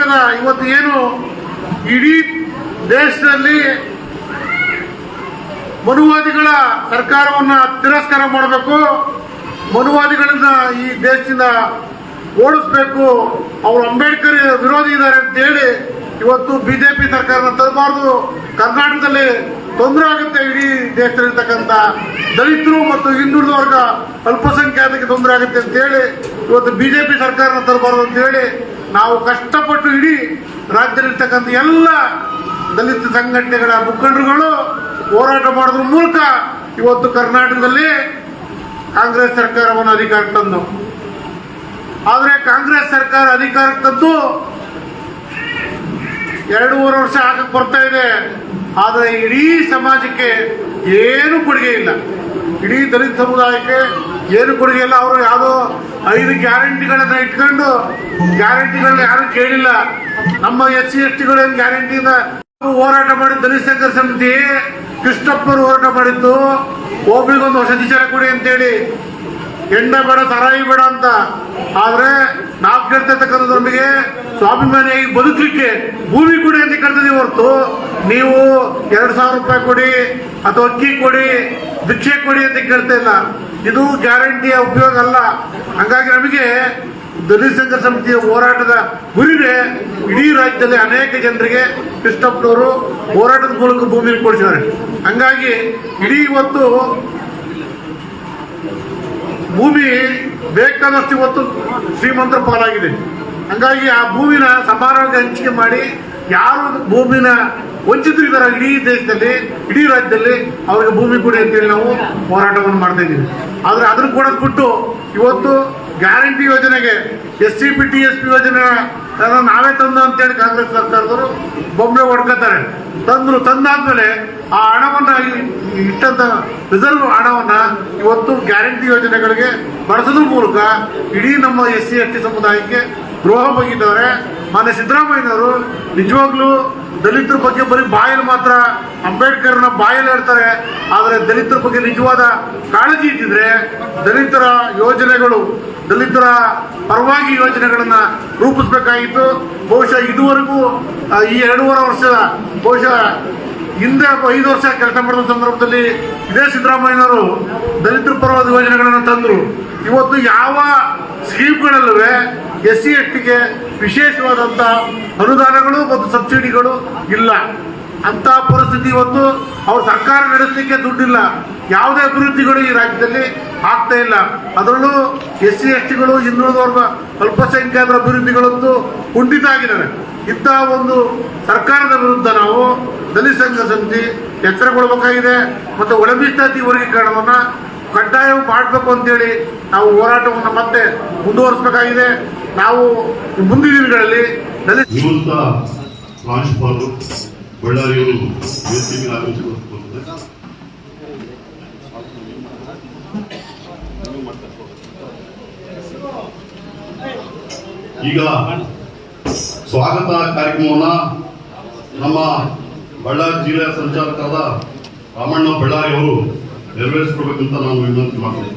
ಇವಾಗ ಇವತ್ತು ಏನು ಇಡೀ ದೇಶದಲ್ಲಿ ಮನುವಾದಿಗಳ ಸರ್ಕಾರವನ್ನ ತಿರಸ್ಕಾರ ಮಾಡಬೇಕು, ಮನುವಾದಿಗಳನ್ನ ಈ ದೇಶದಿಂದ ಓಡಿಸ್ಬೇಕು, ಅವರು ಅಂಬೇಡ್ಕರ್ ವಿರೋಧಿ ಇದ್ದಾರೆ ಅಂತ ಹೇಳಿ ಇವತ್ತು ಬಿಜೆಪಿ ಸರ್ಕಾರನ ತರಬಾರ್ದು. ಕರ್ನಾಟಕದಲ್ಲಿ ತೊಂದರೆ ಆಗುತ್ತೆ, ಇಡೀ ದೇಶದಲ್ಲಿರ್ತಕ್ಕಂಥ ದಲಿತರು ಮತ್ತು ಹಿಂದುಳಿದ ವರ್ಗ ಅಲ್ಪಸಂಖ್ಯಾತಕ್ಕೆ ತೊಂದರೆ ಆಗುತ್ತೆ ಅಂತ ಹೇಳಿ ಇವತ್ತು ಬಿಜೆಪಿ ಸರ್ಕಾರನ ತರಬಾರ್ದು ಅಂತ ಹೇಳಿ ನಾವು ಕಷ್ಟಪಟ್ಟು ಇಡೀ ರಾಜ್ಯದಲ್ಲಿರ್ತಕ್ಕಂಥ ಎಲ್ಲ ದಲಿತ ಸಂಘಟನೆಗಳ ಮುಖಂಡರುಗಳು ಹೋರಾಟ ಮಾಡೋದ್ರ ಮೂಲಕ ಇವತ್ತು ಕರ್ನಾಟಕದಲ್ಲಿ ಕಾಂಗ್ರೆಸ್ ಸರ್ಕಾರವನ್ನು ಅಧಿಕಾರಕ್ಕೆ ತಂದು, ಆದರೆ ಕಾಂಗ್ರೆಸ್ ಸರ್ಕಾರ ಅಧಿಕಾರಕ್ಕೆ ತಂದು 2.5 ವರ್ಷ ಆಗಕ್ಕೆ ಬರ್ತಾ ಇದೆ. ಆದರೆ ಇಡೀ ಸಮಾಜಕ್ಕೆ ಏನು ಕೊಡುಗೆ ಇಲ್ಲ, ಇಡೀ ದಲಿತ ಸಮುದಾಯಕ್ಕೆ ಏನು ಕೊಡುಗೆ ಇಲ್ಲ. ಅವರು ಯಾವುದೋ 5 ಗ್ಯಾರಂಟಿಗಳನ್ನ ಇಟ್ಕೊಂಡು ಗ್ಯಾರಂಟಿಗಳನ್ನ ಯಾರು ಕೇಳಿಲ್ಲ. ನಮ್ಮ SC STಗಳೇನು ಗ್ಯಾರಂಟಿಯಿಂದ ಹೋರಾಟ ಮಾಡಿದ್ದು ದಲಿತ ಸಂಘರ್ಷ ಸಮಿತಿ, ಕೃಷ್ಣಪ್ಪರು ಹೋರಾಟ ಮಾಡಿದ್ದು ಒಬ್ರಿಗೊಂದು ವಸತಿ ಶಾಲೆ ಕೊಡಿ ಅಂತೇಳಿ, ಎಂಡ ಬೇಡ ಸರಾಯಿ ಬೇಡ ಅಂತ. ಆದ್ರೆ ನಾವು ಕೇಳ್ತಿರ್ತಕ್ಕಂಥದ್ದು ನಮಗೆ ಸ್ವಾಭಿಮಾನಿಯಾಗಿ ಬದುಕಲಿಕ್ಕೆ ಭೂಮಿ ಕೊಡಿ ಅಂತ ಕೇಳ್ತಿದ್ದೀವಿ ಹೊರತು ನೀವು 2,000 ರೂಪಾಯಿ ಕೊಡಿ ಅಥವಾ ಅಕ್ಕಿ ಕೊಡಿ, ಭಿಕ್ಷೆ ಕೊಡಿ ಅಂತ ಕೇಳ್ತಾ ಇಲ್ಲ. ಇದು ಗ್ಯಾರಂಟಿಯ ಉಪಯೋಗ ಅಲ್ಲ. ಹಾಗಾಗಿ ನಮಗೆ ದಲಿತ ಸಂಘರ್ಷ ಸಮಿತಿಯ ಹೋರಾಟದ ಗುರಿನೇ ಇಡೀ ರಾಜ್ಯದಲ್ಲಿ ಅನೇಕ ಜನರಿಗೆ ಕೃಷ್ಣಪ್ಪನವರು ಹೋರಾಟದ ಮೂಲಕ ಭೂಮಿ ಕೊಡಿಸಿದ್ದಾರೆ. ಹಂಗಾಗಿ ಇಡೀ ಇವತ್ತು ಭೂಮಿ ಬೇಕಾದಷ್ಟು ಇವತ್ತು ಶ್ರೀಮಂತರ ಪಾಲಾಗಿದೆ. ಹಂಗಾಗಿ ಆ ಭೂಮಿನ ಸಮಾನವಾಗಿ ಹಂಚಿಕೆ ಮಾಡಿ ಯಾರು ಭೂಮಿನ ವಂಚಿತರಿದ್ದಾರೆ ಇಡೀ ದೇಶದಲ್ಲಿ, ಇಡೀ ರಾಜ್ಯದಲ್ಲಿ ಅವರಿಗೆ ಭೂಮಿ ಕೊಡಿ ಅಂತೇಳಿ ನಾವು ಹೋರಾಟವನ್ನು ಮಾಡ್ತಾ ಇದ್ದೀವಿ. ಆದರೆ ಅದನ್ನು ಕೂಡ ಬಿಟ್ಟು ಇವತ್ತು ಗ್ಯಾರಂಟಿ ಯೋಜನೆಗೆ SC TSP ಯೋಜನೆ ನಾವೇ ತಂದು ಅಂತೇಳಿ ಕಾಂಗ್ರೆಸ್ ಸರ್ಕಾರದವರು ಬೊಂಬೆ ಹೊಡ್ಕೊತಾರೆ. ತಂದಾದ್ಮೇಲೆ ಆ ಹಣವನ್ನ ಇಟ್ಟಂತ ರಿಸರ್ವ್ ಹಣವನ್ನ ಇವತ್ತು ಗ್ಯಾರಂಟಿ ಯೋಜನೆಗಳಿಗೆ ಬಳಸೋದ್ರ ಮೂಲಕ ಇಡೀ ನಮ್ಮ SC ST ಸಮುದಾಯಕ್ಕೆ ದ್ರೋಹ ಬಗೆದವರೆ. ಮಾನ್ಯ ಸಿದ್ದರಾಮಯ್ಯನವರು ನಿಜವಾಗ್ಲೂ ದಲಿತರ ಬಗ್ಗೆ ಬರೀ ಬಾಯಲ್ಲಿ ಮಾತ್ರ ಅಂಬೇಡ್ಕರ್ನ ಬಾಯಲ್ಲಿ ಹೇಳ್ತಾರೆ. ಆದರೆ ದಲಿತರ ಬಗ್ಗೆ ನಿಜವಾದ ಕಾಳಜಿ ಇದ್ದಿದ್ರೆ ದಲಿತರ ಯೋಜನೆಗಳು, ದಲಿತರ ಪರವಾಗಿ ಯೋಜನೆಗಳನ್ನ ರೂಪಿಸಬೇಕಾಗಿತ್ತು. ಬಹುಶಃ ಇದುವರೆಗೂ ಈ 2.5 ವರ್ಷದ ಬಹುಶಃ ಹಿಂದೆ 5 ವರ್ಷ ಕೆಲಸ ಮಾಡಿದ ಸಂದರ್ಭದಲ್ಲಿ ಇದೇ ಸಿದ್ದರಾಮಯ್ಯನವರು ದಲಿತರ ಪರವಾದ ಯೋಜನೆಗಳನ್ನು ತಂದರು. ಇವತ್ತು ಯಾವ ಸ್ಕೀಮ್ಗಳಲ್ಲೂ SC STಗೆ ವಿಶೇಷವಾದಂಥ ಅನುದಾನಗಳು ಮತ್ತು ಸಬ್ಸಿಡಿಗಳು ಇಲ್ಲ. ಅಂತ ಪರಿಸ್ಥಿತಿ ಇವತ್ತು ಅವ್ರ ಸರ್ಕಾರ ನಡೆಸಲಿಕ್ಕೆ ದುಡ್ಡಿಲ್ಲ. ಯಾವುದೇ ಅಭಿವೃದ್ಧಿಗಳು ಈ ರಾಜ್ಯದಲ್ಲಿ ಆಗ್ತಾ ಇಲ್ಲ. ಅದರಲ್ಲೂ SC STಗಳು ಹಿಂದುಳಿದ ವರ್ಗ ಅಲ್ಪಸಂಖ್ಯಾತರ ಅಭಿವೃದ್ಧಿಗಳಂತೂ ಕುಂಠಿತ ಆಗಿದ್ದಾರೆ. ಇಂತಹ ಒಂದು ಸರ್ಕಾರದ ವಿರುದ್ಧ ನಾವು ದಲಿತ ಸಂಘ ಸಮಿತಿ ಎಚ್ಚರಗೊಳ್ಳಬೇಕಾಗಿದೆ ಮತ್ತು ಒಳ ಮೀಸಲಾತಿ ವರ್ಗೀಕರಣವನ್ನು ಕಡ್ಡಾಯ ಮಾಡಬೇಕು ಅಂತೇಳಿ ನಾವು ಹೋರಾಟವನ್ನು ಮತ್ತೆ ಮುಂದುವರಿಸಬೇಕಾಗಿದೆ. ನಾವು ಮುಂದಿನ ದಿನಗಳಲ್ಲಿ ನಿವೃತ್ತ ಪ್ರಾಂಶುಪಾಲರು ಬಳ್ಳಾರಿಯವರು ಈಗ ಸ್ವಾಗತ ಕಾರ್ಯಕ್ರಮವನ್ನ ನಮ್ಮ ಬಳ್ಳಾರಿ ಜಿಲ್ಲೆಯ ಸಂಚಾಲಕರಾದ ರಾಮಣ್ಣ ಬಳ್ಳಾರಿ ಅವರು ನೆರವೇರಿಸಿಕೊಡ್ಬೇಕಂತ ನಾವು ವಿನಂತಿ ಮಾಡ್ತೇವೆ.